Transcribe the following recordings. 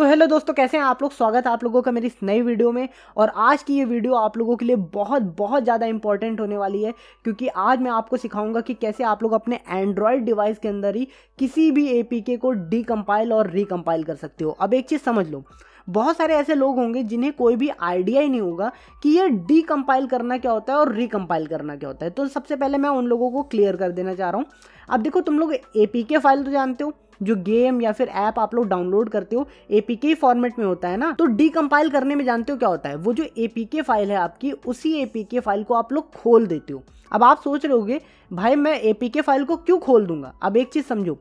तो हेलो दोस्तों, कैसे हैं आप लोग। स्वागत है आप लोगों का मेरी इस नई वीडियो में। और आज की ये वीडियो आप लोगों के लिए बहुत बहुत ज़्यादा इंपॉर्टेंट होने वाली है, क्योंकि आज मैं आपको सिखाऊंगा कि कैसे आप लोग अपने एंड्रॉयड डिवाइस के अंदर ही किसी भी एपीके को डीकम्पाइल और रिकम्पाइल कर सकते हो। अब एक चीज़ समझ लो, बहुत सारे ऐसे लोग होंगे जिन्हें कोई भी आइडिया ही नहीं होगा कि ये डीकम्पाइल करना क्या होता है और रिकम्पाइल करना क्या होता है। तो सबसे पहले मैं उन लोगों को क्लियर कर देना चाह रहा हूँ। अब देखो, तुम लोग एपीके फाइल तो जानते हो, जो गेम या फिर ऐप आप लोग डाउनलोड करते हो एपीके फॉर्मेट में होता है ना। तो डीकम्पाइल करने में जानते हो क्या होता है, वो जो एपीके फाइल है आपकी, उसी एपीके फाइल को आप लोग खोल देते हो। अब आप सोच रहे होगे भाई मैं एपीके फाइल को क्यों खोल दूंगा। अब एक चीज़ समझो,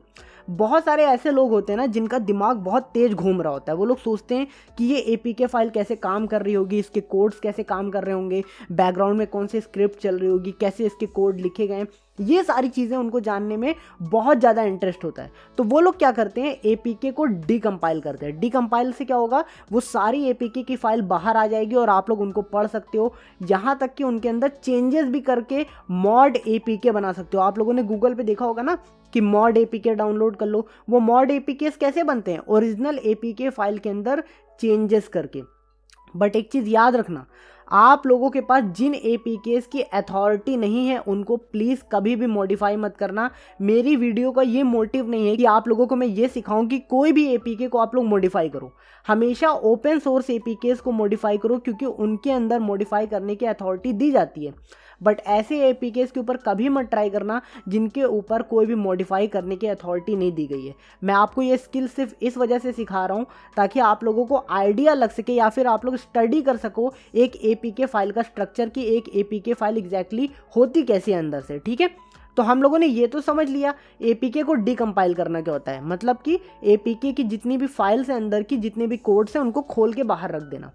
बहुत सारे ऐसे लोग होते हैं ना जिनका दिमाग बहुत तेज घूम रहा होता है। वो लोग सोचते हैं कि ये एपीके फाइल कैसे काम कर रही होगी, इसके कोड्स कैसे काम कर रहे होंगे, बैकग्राउंड में कौन सी स्क्रिप्ट चल रही होगी, कैसे इसके कोड लिखे गए हैं। ये सारी चीज़ें उनको जानने में बहुत ज़्यादा इंटरेस्ट होता है। तो वो लोग क्या करते हैं, एपीके को डीकम्पाइल करते हैं। डीकम्पाइल से क्या होगा, वो सारी एपीके की फाइल बाहर आ जाएगी और आप लोग उनको पढ़ सकते हो। यहाँ तक कि उनके अंदर चेंजेस भी करके मॉड एपीके बना सकते हो। आप लोगों ने गूगल पे देखा होगा ना कि मॉड एपीके डाउनलोड कर लो। वो मॉड एपीके कैसे बनते हैं, ओरिजिनल एपीके फाइल के अंदर चेंजेस करके। बट एक चीज़ याद रखना, आप लोगों के पास जिन एपीकेस की अथॉरिटी नहीं है उनको प्लीज़ कभी भी मॉडिफाई मत करना। मेरी वीडियो का ये मोटिव नहीं है कि आप लोगों को मैं ये सिखाऊं कि कोई भी एपीके को आप लोग मॉडिफाई करो। हमेशा ओपन सोर्स एपीकेस को मॉडिफाई करो, क्योंकि उनके अंदर मॉडिफाई करने की अथॉरिटी दी जाती है। बट ऐसे एपीकेस के ऊपर कभी मत ट्राई करना जिनके ऊपर कोई भी मॉडिफाई करने की अथॉरिटी नहीं दी गई है। मैं आपको ये स्किल सिर्फ इस वजह से सिखा रहा हूँ ताकि आप लोगों को आइडिया लग सके, या फिर आप लोग स्टडी कर सको एक एपीके फाइल का स्ट्रक्चर, की एक एपीके फाइल एग्जैक्टली होती कैसे अंदर से। ठीक है, तो हम लोगों ने ये तो समझ लिया एपीके को डीकम्पाइल करना क्या होता है, मतलब कि एपीके की जितनी भी फाइल्स हैं अंदर की, जितने भी कोड्स हैं, उनको खोल के बाहर रख देना।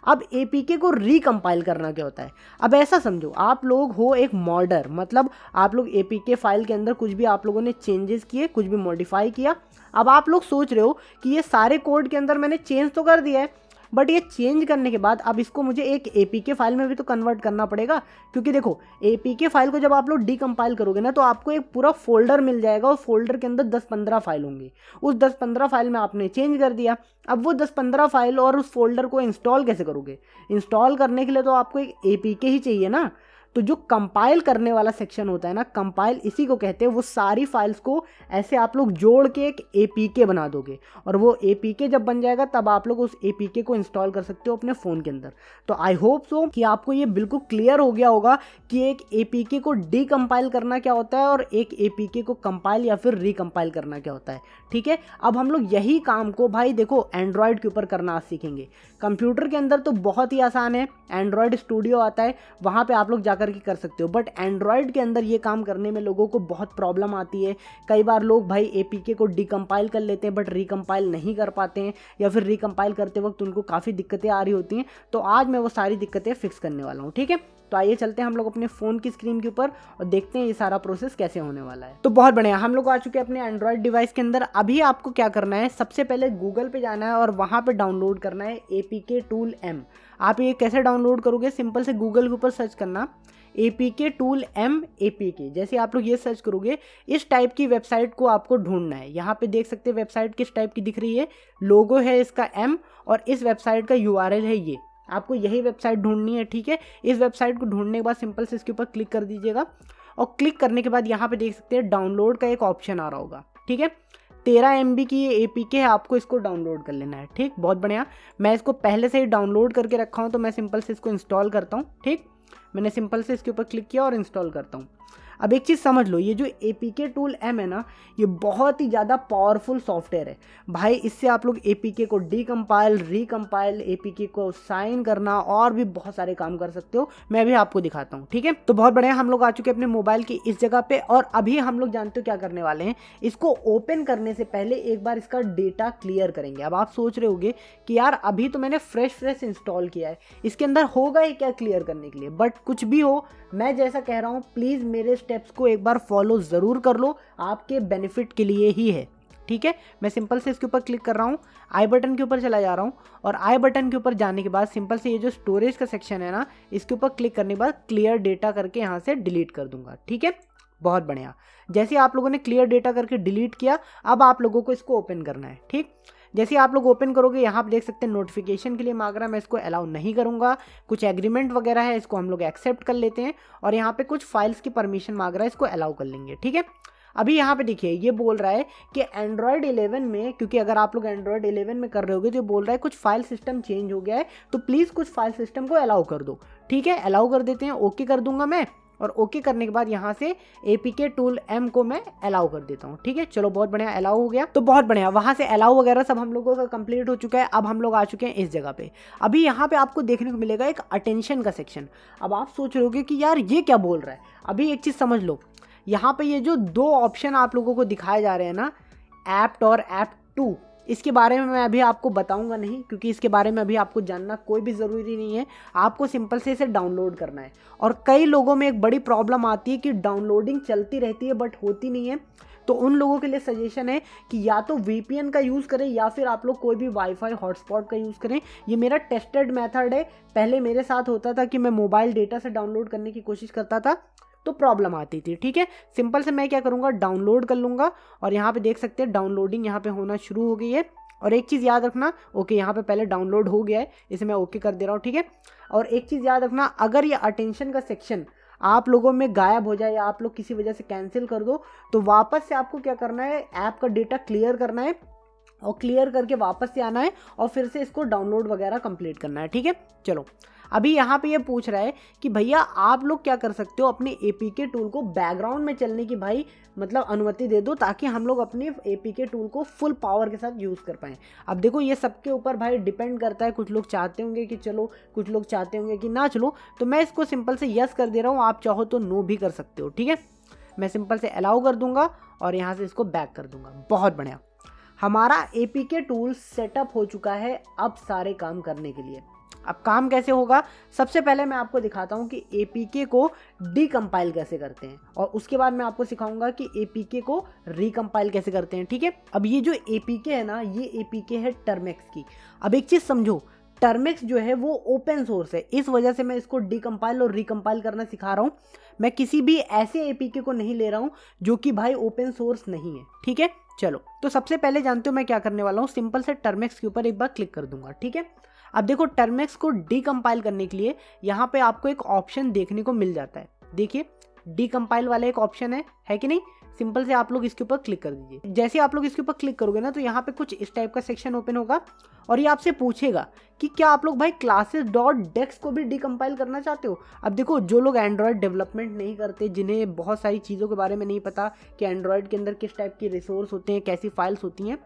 अब एपीके को रिकम्पाइल करना क्या होता है। अब ऐसा समझो, आप लोग हो एक मॉडर, मतलब आप लोग एपीके फाइल के अंदर कुछ भी आप लोगों ने चेंजेस किए, कुछ भी मॉडिफाई किया। अब आप लोग सोच रहे हो कि ये सारे कोड के अंदर मैंने चेंज तो कर दिया है, बट ये चेंज करने के बाद अब इसको मुझे एक एपीके फाइल में भी तो कन्वर्ट करना पड़ेगा। क्योंकि देखो, एपीके फाइल को जब आप लोग डीकम्पाइल करोगे ना, तो आपको एक पूरा फोल्डर मिल जाएगा और फोल्डर के अंदर 10-15 फाइल होंगी। उस 10-15 फाइल में आपने चेंज कर दिया। अब वो 10-15 फाइल और उस फोल्डर को इंस्टॉल कैसे करोगे। इंस्टॉल करने के लिए तो आपको एक एपीके ही चाहिए ना। तो जो कंपाइल करने वाला सेक्शन होता है ना, कंपाइल इसी को कहते हैं। वो सारी फाइल्स को ऐसे आप लोग जोड़ के एक एपीके बना दोगे, और वो एपीके जब बन जाएगा तब आप लोग उस एपीके को इंस्टॉल कर सकते हो अपने फ़ोन के अंदर। तो आई होप सो कि आपको ये बिल्कुल क्लियर हो गया होगा कि एक एपीके को डीकम्पाइल करना क्या होता है और एक एपीके को कंपाइल या फिर रिकम्पाइल करना क्या होता है। ठीक है, अब हम लोग यही काम को भाई देखो एंड्रॉयड के ऊपर करना आज सीखेंगे। कंप्यूटर के अंदर तो बहुत ही आसान है, एंड्रॉयड स्टूडियो आता है, वहाँ पे आप लोग जाकर के कर सकते हो। बट एंड्रॉयड के अंदर ये काम करने में लोगों को बहुत प्रॉब्लम आती है। कई बार लोग भाई एपीके को डीकम्पाइल कर लेते हैं बट रिकम्पाइल नहीं कर पाते हैं, या फिर रिकम्पाइल करते वक्त उनको काफ़ी दिक्कतें आ रही होती हैं। तो आज मैं वो सारी दिक्कतें फिक्स करने वाला हूँ। ठीक है, तो आइए चलते हैं हम लोग अपने फ़ोन की स्क्रीन के ऊपर और देखते हैं ये सारा प्रोसेस कैसे होने वाला है। तो बहुत बढ़िया, हम लोग आ चुके हैं अपने एंड्रॉयड डिवाइस के अंदर। अभी आपको क्या करना है, सबसे पहले गूगल पे जाना है और वहाँ पे डाउनलोड करना है एपीके टूल एम। आप ये कैसे डाउनलोड करोगे, सिंपल से गूगल के ऊपर सर्च करना एपीके टूल एम एपीके। जैसे आप लोग ये सर्च करोगे, इस टाइप की वेबसाइट को आपको ढूंढना है। यहाँ पे देख सकते हैं वेबसाइट किस टाइप की दिख रही है, लोगो है इसका एम, और इस वेबसाइट का यूआरएल है ये। आपको यही वेबसाइट ढूंढनी है। ठीक है, इस वेबसाइट को ढूंढने के बाद सिंपल से इसके ऊपर क्लिक कर दीजिएगा, और क्लिक करने के बाद यहाँ पे देख सकते हैं डाउनलोड का एक ऑप्शन आ रहा होगा। ठीक है, 13 MB की ये एपीके है, आपको इसको डाउनलोड कर लेना है। ठीक, बहुत बढ़िया, मैं इसको पहले से ही डाउनलोड करके रखा हूँ, तो मैं सिंपल से इसको इंस्टॉल करता हूँ। ठीक, मैंने सिंपल से इसके ऊपर क्लिक किया और इंस्टॉल करता हूँ। अब एक चीज़ समझ लो, ये जो एपीके टूल एम है ना, ये बहुत ही ज़्यादा पावरफुल सॉफ्टवेयर है भाई। इससे आप लोग एपीके को डीकम्पाइल, रिकम्पाइल, एपीके को साइन करना और भी बहुत सारे काम कर सकते हो। मैं भी आपको दिखाता हूँ। ठीक है, तो बहुत बढ़िया, हम लोग आ चुके हैं अपने मोबाइल की इस जगह पे, और अभी हम लोग जानते हो क्या करने वाले हैं। इसको ओपन करने से पहले एक बार इसका डेटा क्लियर करेंगे। अब आप सोच रहे होगे कि यार अभी तो मैंने फ्रेश इंस्टॉल किया है, इसके अंदर होगा ही क्या क्लियर करने के लिए। बट कुछ भी हो, मैं जैसा कह रहा हूँ प्लीज़ मेरे स्टेप्स को एक बार फॉलो ज़रूर कर लो, आपके बेनिफिट के लिए ही है। ठीक है, मैं सिंपल से इसके ऊपर क्लिक कर रहा हूँ, आई बटन के ऊपर चला जा रहा हूँ, और आई बटन के ऊपर जाने के बाद सिंपल से ये जो स्टोरेज का सेक्शन है ना, इसके ऊपर क्लिक करने के बाद क्लियर डेटा करके यहाँ से डिलीट कर दूंगा। ठीक है, बहुत बढ़िया, जैसे आप लोगों ने क्लियर डेटा करके डिलीट किया, अब आप लोगों को इसको ओपन करना है। ठीक, जैसे आप लोग ओपन करोगे यहाँ पे देख सकते हैं नोटिफिकेशन के लिए मांग रहा है, मैं इसको अलाउ नहीं करूँगा। कुछ एग्रीमेंट वगैरह है, इसको हम लोग एक्सेप्ट कर लेते हैं। और यहाँ पे कुछ फाइल्स की परमिशन मांग रहा है, इसको अलाउ कर लेंगे। ठीक है, अभी यहाँ पे देखिए ये बोल रहा है कि एंड्रॉयड 11 में, क्योंकि अगर आप लोग एंड्रॉयड 11 में कर रहे होगे तो ये बोल रहा है कुछ फाइल सिस्टम चेंज हो गया है, तो प्लीज़ कुछ फाइल सिस्टम को अलाउ कर दो। ठीक है, अलाउ कर देते हैं, ओके कर दूंगा मैं। और ओके करने के बाद यहाँ से APK टूल M को मैं अलाउ कर देता हूँ। ठीक है, चलो बहुत बढ़िया, अलाउ हो गया। तो बहुत बढ़िया, वहाँ से अलाउ वगैरह सब हम लोगों का कंप्लीट हो चुका है। अब हम लोग आ चुके हैं इस जगह पे। अभी यहाँ पे आपको देखने को मिलेगा एक अटेंशन का सेक्शन। अब आप सोच रहे होगे कि यार ये क्या बोल रहा है। अभी एक चीज़ समझ लो, यहाँ पे ये जो दो ऑप्शन आप लोगों को दिखाए जा रहे हैं ना, ऐप्ट और ऐप 2, इसके बारे में मैं अभी आपको बताऊंगा नहीं, क्योंकि इसके बारे में अभी आपको जानना कोई भी ज़रूरी नहीं है। आपको सिंपल से इसे डाउनलोड करना है। और कई लोगों में एक बड़ी प्रॉब्लम आती है कि डाउनलोडिंग चलती रहती है बट होती नहीं है। तो उन लोगों के लिए सजेशन है कि या तो VPN का यूज़ करें या फिर आप लोग कोई भी वाईफाई हॉटस्पॉट का यूज़ करें। ये मेरा टेस्टेड मेथड है। पहले मेरे साथ होता था कि मैं मोबाइल डेटा से डाउनलोड करने की कोशिश करता था तो प्रॉब्लम आती थी। ठीक है, सिंपल से मैं क्या करूँगा, डाउनलोड कर लूँगा। और यहाँ पे देख सकते हैं डाउनलोडिंग यहाँ पे होना शुरू हो गई है। और एक चीज़ याद रखना, ओके यहाँ पे पहले डाउनलोड हो गया है, इसे मैं ओके कर दे रहा हूँ। ठीक है, और एक चीज़ याद रखना, अगर ये अटेंशन का सेक्शन आप लोगों में गायब हो जाए या आप लोग किसी वजह से कैंसिल कर दो, तो वापस से आपको क्या करना है, ऐप का डेटा क्लियर करना है और क्लियर करके वापस से आना है और फिर से इसको डाउनलोड वगैरह कंप्लीट करना है। ठीक है, चलो अभी यहाँ पे ये पूछ रहा है कि भैया आप लोग क्या कर सकते हो, अपने APK टूल को बैकग्राउंड में चलने की भाई मतलब अनुमति दे दो, ताकि हम लोग अपने APK टूल को फुल पावर के साथ यूज़ कर पाएँ। अब देखो ये सबके ऊपर भाई डिपेंड करता है। कुछ लोग चाहते होंगे कि चलो, कुछ लोग चाहते होंगे कि ना चलो। तो मैं इसको सिंपल से यस कर दे रहा हूँ, आप चाहो तो नो भी कर सकते हो। ठीक है, मैं सिंपल से अलाउ कर दूंगा और यहाँ से इसको बैक कर दूंगा। बहुत बढ़िया, हमारा APK टूल सेटअप हो चुका है अब सारे काम करने के लिए। अब काम कैसे होगा, सबसे पहले मैं आपको दिखाता हूँ कि APK को डीकम्पाइल कैसे करते हैं और उसके बाद मैं आपको सिखाऊंगा कि APK को रिकम्पाइल कैसे करते हैं। ठीक है, अब ये जो APK है ना, ये APK है टर्मेक्स की। अब एक चीज़ समझो, टर्मेक्स जो है वो ओपन सोर्स है, इस वजह से मैं इसको डीकम्पाइल और रिकम्पाइल करना सिखा रहा हूँ। मैं किसी भी ऐसे APK को नहीं ले रहा हूँ जो कि भाई ओपन सोर्स नहीं है। ठीक है, चलो तो सबसे पहले जानते हो मैं क्या करने वाला हूँ, सिंपल से टर्मेक्स के ऊपर एक बार क्लिक कर दूंगा। ठीक है, अब देखो टर्मेक्स को डीकम्पाइल करने के लिए यहाँ पे आपको एक ऑप्शन देखने को मिल जाता है। देखिए डीकम्पाइल वाला एक ऑप्शन है कि नहीं। सिंपल से आप लोग इसके ऊपर क्लिक कर दीजिए। जैसे आप लोग इसके ऊपर क्लिक करोगे ना, तो यहाँ पे कुछ इस टाइप का सेक्शन ओपन होगा और ये आपसे पूछेगा कि क्या आप लोग भाई classes.dex को भी डीकम्पाइल करना चाहते हो। अब देखो जो लोग एंड्रॉयड डेवलपमेंट नहीं करते, जिन्हें बहुत सारी चीज़ों के बारे में नहीं पता कि एंड्रॉयड के अंदर किस टाइप की रिसोर्स होते हैं, कैसी फाइल्स होती हैं,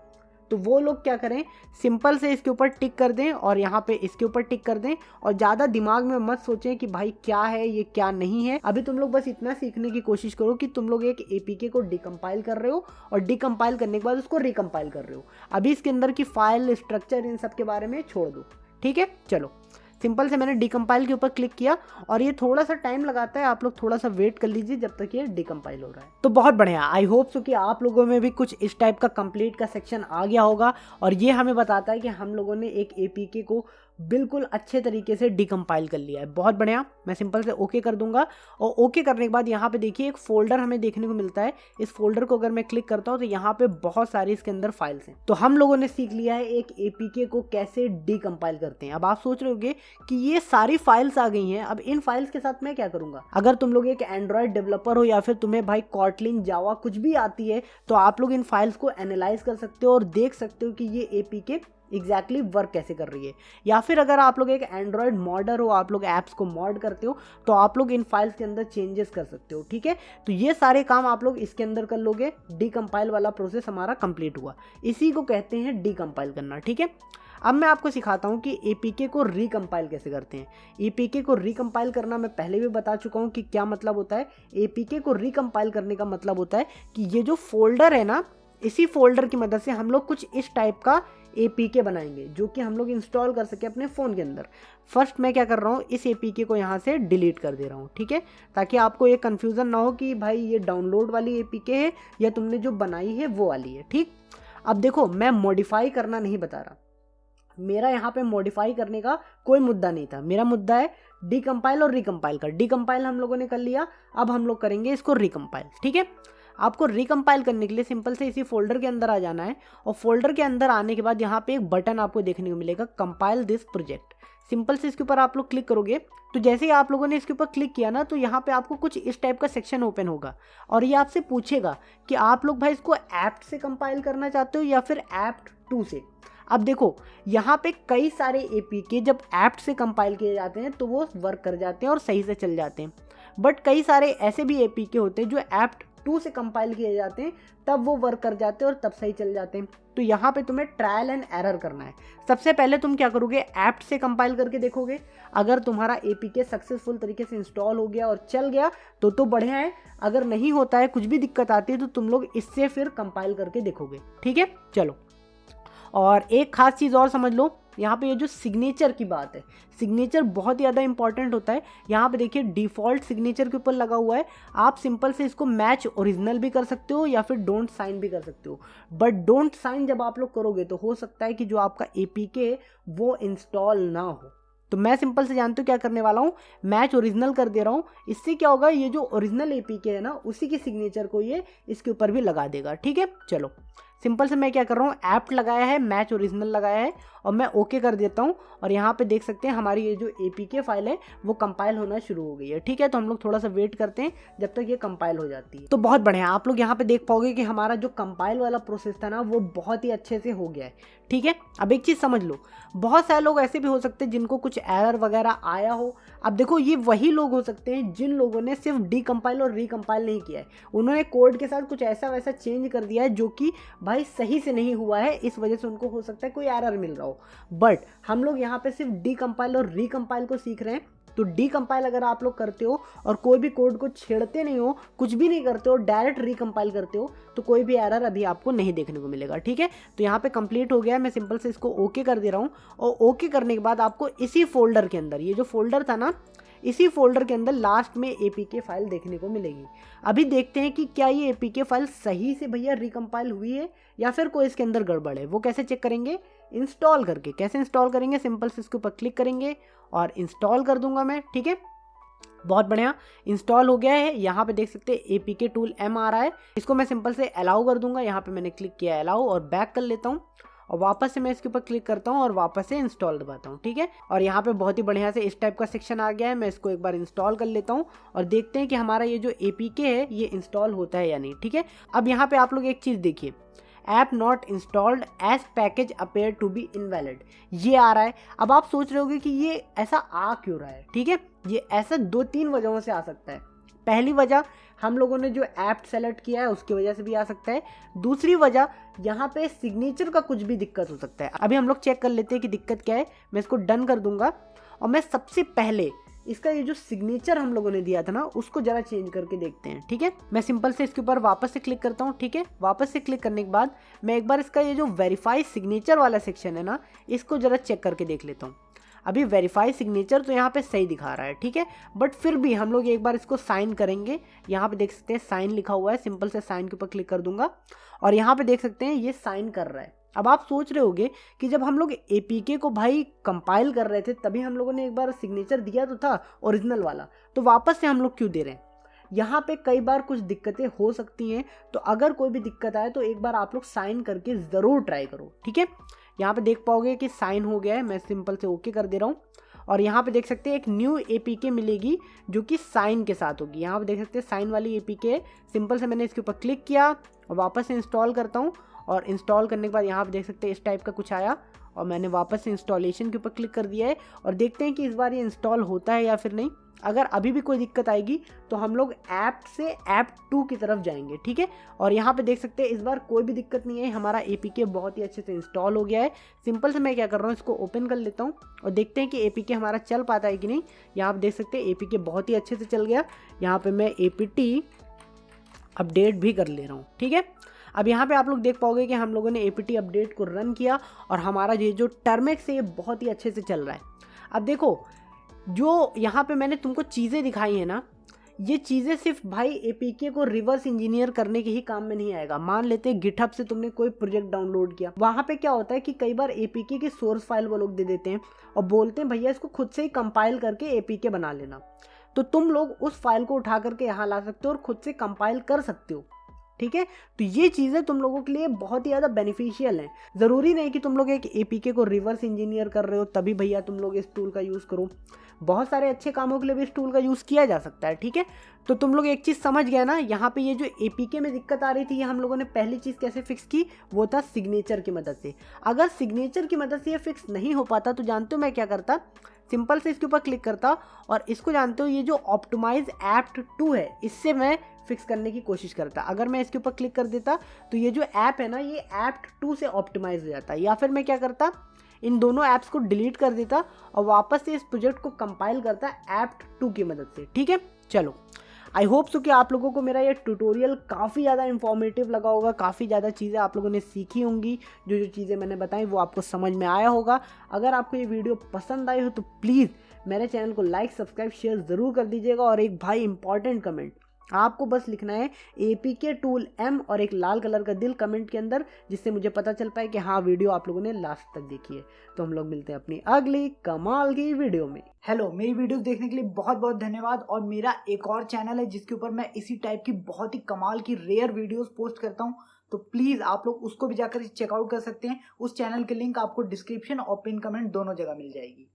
तो वो लोग क्या करें, सिंपल से इसके ऊपर टिक कर दें और यहाँ पे इसके ऊपर टिक कर दें और ज़्यादा दिमाग में मत सोचें कि भाई क्या है ये क्या नहीं है। अभी तुम लोग बस इतना सीखने की कोशिश करो कि तुम लोग एक APK को डीकम्पाइल कर रहे हो और डीकम्पाइल करने के बाद उसको रिकम्पाइल कर रहे हो। अभी इसके अंदर की फाइल स्ट्रक्चर इन सब के बारे में छोड़ दो। ठीक है, चलो सिंपल से मैंने डीकम्पाइल के ऊपर क्लिक किया और ये थोड़ा सा टाइम लगाता है, आप लोग थोड़ा सा वेट कर लीजिए जब तक ये डीकम्पाइल हो रहा है। तो बहुत बढ़िया, आई होप सो कि आप लोगों में भी कुछ इस टाइप का कंप्लीट का सेक्शन आ गया होगा और ये हमें बताता है कि हम लोगों ने एक APK को बिल्कुल अच्छे तरीके से डीकम्पाइल कर लिया है। बहुत बढ़िया, मैं सिंपल से ओके कर दूंगा और ओके करने के बाद यहाँ पे देखिए एक फोल्डर हमें देखने को मिलता है। इस फोल्डर को अगर मैं क्लिक करता हूँ तो यहाँ पे बहुत सारी इसके अंदर फाइल्स हैं। तो हम लोगों ने सीख लिया है एक APK को कैसे डीकम्पाइल करते हैं। अब आप सोच रहे होंगे कि ये सारी फाइल्स आ गई हैं, अब इन फाइल्स के साथ मैं क्या करूंगा। अगर तुम लोग एक एंड्रॉयड डेवलपर हो या फिर तुम्हें भाई कॉटलिन जावा कुछ भी आती है, तो आप लोग इन फाइल्स को एनालाइज कर सकते हो और देख सकते हो कि ये APK एग्जैक्टली वर्क कैसे कर रही है। या फिर अगर आप लोग एक एंड्रॉयड मॉडर हो, आप लोग ऐप्स को मॉड करते हो, तो आप लोग इन फाइल्स के अंदर चेंजेस कर सकते हो। ठीक है, तो ये सारे काम आप लोग इसके अंदर कर लोगे। डीकम्पाइल वाला प्रोसेस हमारा कंप्लीट हुआ, इसी को कहते हैं डीकम्पाइल करना। ठीक है, अब मैं आपको सिखाता हूँ कि APK को रिकम्पाइल कैसे करते हैं। APK को रिकम्पाइल करना मैं पहले भी बता चुका हूँ कि क्या मतलब होता है। APK को रिकम्पाइल करने का मतलब होता है कि ये जो फोल्डर है ना, इसी फोल्डर की मदद से हम लोग कुछ इस टाइप का APK बनाएंगे जो कि हम लोग इंस्टॉल कर सके अपने फ़ोन के अंदर। फर्स्ट मैं क्या कर रहा हूँ, इस APK को यहाँ से डिलीट कर दे रहा हूँ। ठीक है, ताकि आपको ये कन्फ्यूज़न ना हो कि भाई ये डाउनलोड वाली APK है या तुमने जो बनाई है वो वाली है। ठीक, अब देखो मैं मॉडिफाई करना नहीं बता रहा, मेरा यहाँ पे मॉडिफाई करने का कोई मुद्दा नहीं था। मेरा मुद्दा है डीकम्पाइल और रिकम्पाइल का। डीकम्पाइल हम लोगों ने कर लिया, अब हम लोग करेंगे इसको रिकम्पाइल। ठीक है, आपको रिकम्पाइल करने के लिए सिंपल से इसी फोल्डर के अंदर आ जाना है और फोल्डर के अंदर आने के बाद यहाँ पे एक बटन आपको देखने को मिलेगा, कंपाइल दिस प्रोजेक्ट। सिंपल से इसके ऊपर आप लोग क्लिक करोगे तो जैसे ही आप लोगों ने इसके ऊपर क्लिक किया ना तो यहाँ पे आपको कुछ इस टाइप का सेक्शन ओपन होगा और ये आपसे पूछेगा कि आप लोग भाई इसको एप्ट से कंपाइल करना चाहते हो या फिर एप्ट 2 से। अब देखो यहाँ पे कई सारे एपीके जब एप्ट से कंपाइल किए जाते हैं तो वो वर्क कर जाते हैं और सही से चल जाते हैं, बट कई सारे ऐसे भी एपीके होते हैं जो एप्ट 2 से कंपाइल किए जाते हैं तब वो वर्क कर जाते हैं और तब सही चल जाते हैं। तो यहाँ पे तुम्हें ट्रायल एंड एरर करना है। सबसे पहले तुम क्या करोगे, एप्ट से कंपाइल करके देखोगे। अगर तुम्हारा एपीके सक्सेसफुल तरीके से इंस्टॉल हो गया और चल गया तो बढ़िया है, अगर नहीं होता है, कुछ भी दिक्कत आती है तो तुम लोग इससे फिर कंपाइल करके देखोगे। ठीक है, चलो। और एक खास चीज़ और समझ लो, यहाँ पे ये जो सिग्नेचर की बात है, सिग्नेचर बहुत ही ज़्यादा इंपॉर्टेंट होता है। यहाँ पे देखिए डिफ़ॉल्ट सिग्नेचर के ऊपर लगा हुआ है, आप सिंपल से इसको मैच ओरिजिनल भी कर सकते हो या फिर डोंट साइन भी कर सकते हो। बट डोंट साइन जब आप लोग करोगे तो हो सकता है कि जो आपका एपीके वो इंस्टॉल ना हो। तो मैं सिंपल से जानते हो क्या करने वाला हूँ, मैच ओरिजिनल कर दे रहा हूँ। इससे क्या होगा, ये जो ओरिजिनल एपीके है ना उसी की सिग्नेचर को ये इसके ऊपर भी लगा देगा। ठीक है, चलो। सिंपल से मैं क्या कर रहा हूँ, एप्ट लगाया है, मैच ओरिजिनल लगाया है और मैं ओके कर देता हूँ और यहाँ पे देख सकते हैं हमारी ये जो एपीके फाइल है वो कंपाइल होना शुरू हो गई है। ठीक है, तो हम लोग थोड़ा सा वेट करते हैं जब तक ये कंपाइल हो जाती है। तो बहुत बढ़िया, आप लोग यहाँ पे देख पाओगे कि हमारा जो कंपाइल वाला प्रोसेस था ना वो बहुत ही अच्छे से हो गया है। ठीक है, अब एक चीज़ समझ लो, बहुत सारे लोग ऐसे भी हो सकते हैं जिनको कुछ एरर वगैरह आया हो। अब देखो ये वही लोग हो सकते हैं जिन लोगों ने सिर्फ डीकम्पाइल और रिकम्पाइल नहीं किया है, उन्होंने कोड के साथ कुछ ऐसा वैसा चेंज कर दिया है जो कि भाई सही से नहीं हुआ है, इस वजह से उनको हो सकता है कोई एरर मिल रहा हो। बट हम लोग यहाँ पे सिर्फ डीकम्पाइल और रिकम्पाइल को सीख रहे हैं। तो डीकम्पाइल अगर आप लोग करते हो और कोई भी कोड को छेड़ते नहीं हो, कुछ भी नहीं करते हो, डायरेक्ट रिकम्पाइल करते हो तो कोई भी एरर अभी आपको नहीं देखने को मिलेगा। ठीक है, तो यहाँ पे कंप्लीट हो गया, मैं सिंपल से इसको ओके कर दे रहा हूँ और ओके करने के बाद आपको इसी फोल्डर के अंदर, ये जो फोल्डर था ना, इसी फोल्डर के अंदर लास्ट में एपीके फाइल देखने को मिलेगी। अभी देखते हैं कि क्या ये एपीके फाइल सही से भैया रिकम्पाइल हुई है या फिर कोई इसके अंदर गड़बड़ है। वो कैसे चेक करेंगे, इंस्टॉल करके। कैसे इंस्टॉल करेंगे, सिंपल से इसके ऊपर क्लिक करेंगे और इंस्टॉल कर दूंगा मैं। ठीक है, बहुत बढ़िया, इंस्टॉल हो गया है। यहाँ पे देख सकते हैं एपीके टूल एम आ रहा है, इसको मैं सिंपल से अलाउ कर दूंगा। यहाँ पे मैंने क्लिक किया अलाउ और बैक कर लेता हूँ और वापस से मैं इसके ऊपर क्लिक करता हूँ और वापस से इंस्टॉल दबाता हूँ। ठीक है, और यहाँ पे बहुत ही बढ़िया से इस टाइप का सेक्शन आ गया है। मैं इसको एक बार इंस्टॉल कर लेता हूँ और देखते हैं कि हमारा ये जो एपीके है ये इंस्टॉल होता है या नहीं। ठीक है, अब यहाँ पे आप लोग एक चीज़ देखिए, app not installed as package appear to be invalid, ये आ रहा है। अब आप सोच रहे होगे कि ये ऐसा आ क्यों रहा है। ठीक है, ये ऐसा 2-3 वजहों से आ सकता है। पहली वजह, हम लोगों ने जो ऐप सेलेक्ट किया है उसकी वजह से भी आ सकता है। दूसरी वजह, यहाँ पे सिग्नेचर का कुछ भी दिक्कत हो सकता है। अभी हम लोग चेक कर लेते हैं कि दिक्कत क्या है। मैं इसको डन कर दूंगा और मैं सबसे पहले इसका ये जो सिग्नेचर हम लोगों ने दिया था ना उसको जरा चेंज करके देखते हैं। ठीक है, मैं सिंपल से इसके ऊपर वापस से क्लिक करता हूँ। ठीक है, वापस से क्लिक करने के बाद मैं एक बार इसका ये जो वेरीफाई सिग्नेचर वाला सेक्शन है ना इसको जरा चेक करके देख लेता हूँ। अभी वेरीफाई सिग्नेचर तो यहाँ पे सही दिखा रहा है। ठीक है, बट फिर भी हम लोग एक बार इसको साइन करेंगे। यहाँ पे देख सकते हैं साइन लिखा हुआ है, सिंपल से साइन के ऊपर क्लिक कर दूंगा और यहाँ पे देख सकते हैं ये साइन कर रहा है। अब आप सोच रहे होगे कि जब हम लोग एपीके को भाई कंपाइल कर रहे थे तभी हम लोगों ने एक बार सिग्नेचर दिया तो था ओरिजिनल वाला, तो वापस से हम लोग क्यों दे रहे हैं। यहाँ पे कई बार कुछ दिक्कतें हो सकती हैं, तो अगर कोई भी दिक्कत आए तो एक बार आप लोग साइन करके ज़रूर ट्राई करो। ठीक है, यहाँ पे देख पाओगे कि साइन हो गया है, मैं सिंपल से ओके कर दे रहा हूँ और यहाँ पे देख सकते हैं एक न्यू एपीके मिलेगी जो कि साइन के साथ होगी। यहाँ पे देख सकते हैं साइन वाली एपीके, सिंपल से मैंने इसके ऊपर क्लिक किया और वापस से इंस्टॉल करता हूँ और इंस्टॉल करने के बाद यहाँ पे देख सकते हैं इस टाइप का कुछ आया और मैंने वापस से इंस्टॉलेशन के ऊपर क्लिक कर दिया है और देखते हैं कि इस बार ये इंस्टॉल होता है या फिर नहीं। अगर अभी भी कोई दिक्कत आएगी तो हम लोग ऐप से ऐप 2 की तरफ जाएंगे। ठीक है, और यहाँ पे देख सकते हैं इस बार कोई भी दिक्कत नहीं है, हमारा एपीके बहुत ही अच्छे से इंस्टॉल हो गया है। सिंपल से मैं क्या कर रहा हूँ, इसको ओपन कर लेता हूँ और देखते हैं कि एपीके हमारा चल पाता है कि नहीं। यहाँ पे देख सकते हैं एपीके बहुत ही अच्छे से चल गया। यहाँ पे मैं एपीटी अपडेट भी कर ले रहा हूँ। ठीक है, अब यहाँ पे आप लोग देख पाओगे कि हम लोगों ने एपीटी अपडेट को रन किया और हमारा ये जो टर्मेक्स है ये बहुत ही अच्छे से चल रहा है। अब देखो जो यहाँ पे मैंने तुमको चीज़ें दिखाई हैं ना, ये चीज़ें सिर्फ भाई एपीके को रिवर्स इंजीनियर करने के ही काम में नहीं आएगा। मान लेते हैं गिटहब से तुमने कोई प्रोजेक्ट डाउनलोड किया, वहाँ पे क्या होता है कि कई बार एपीके की सोर्स फाइल वो लोग दे देते हैं और बोलते हैं भैया इसको खुद से ही कंपाइल करके एपीके बना लेना। तो तुम लोग उस फाइल को उठा करके यहाँ ला सकते हो और खुद से कंपाइल कर सकते हो। ठीक है। तो ये चीज़ें तुम लोगों के लिए बहुत ही ज़्यादा बेनिफिशियल हैं। ज़रूरी नहीं कि तुम लोग एक एपीके को रिवर्स इंजीनियर कर रहे हो तभी भैया तुम लोग इस टूल का यूज़ करो, बहुत सारे अच्छे कामों के लिए भी इस टूल का यूज़ किया जा सकता है, ठीक है। तो तुम लोग एक चीज़ समझ गए ना, यहाँ पे ये जो एपीके में दिक्कत आ रही थी, ये हम लोगों ने पहली चीज़ कैसे फिक्स की, वो था सिग्नेचर की मदद से। अगर सिग्नेचर की मदद से ये फिक्स नहीं हो पाता तो जानते हो मैं क्या करता, सिंपल से इसके ऊपर क्लिक करता और इसको जानते हो ये जो ऑप्टिमाइज एप्ट 2 है इससे मैं फिक्स करने की कोशिश करता। अगर मैं इसके ऊपर क्लिक कर देता तो ये जो ऐप है ना ये एप्ट 2 से ऑप्टिमाइज हो जाता, या फिर मैं क्या करता, इन दोनों ऐप्स को डिलीट कर देता और वापस से इस प्रोजेक्ट को कंपाइल करता एप्ट 2 की मदद से, ठीक है। चलो, आई होप सो कि आप लोगों को मेरा ये ट्यूटोरियल काफ़ी ज़्यादा इंफॉर्मेटिव लगा होगा, काफ़ी ज़्यादा चीज़ें आप लोगों ने सीखी होंगी, जो जो चीज़ें मैंने बताई वो आपको समझ में आया होगा। अगर आपको ये वीडियो पसंद आई हो तो प्लीज़ मेरे चैनल को लाइक, सब्सक्राइब, शेयर ज़रूर कर दीजिएगा। और एक भाई इंपॉर्टेंट कमेंट, आपको बस लिखना है APK टूल M और एक लाल कलर का दिल कमेंट के अंदर, जिससे मुझे पता चल पाए कि हाँ वीडियो आप लोगों ने लास्ट तक देखी है। तो हम लोग मिलते हैं अपनी अगली कमाल की वीडियो में। हेलो, मेरी वीडियोस देखने के लिए बहुत बहुत धन्यवाद। और मेरा एक और चैनल है जिसके ऊपर मैं इसी टाइप की बहुत ही कमाल की रेयर वीडियोस पोस्ट करता हूँ, तो प्लीज़ आप लोग उसको भी जाकर चेकआउट कर सकते हैं। उस चैनल की लिंक आपको डिस्क्रिप्शन और पिन कमेंट दोनों जगह मिल जाएगी।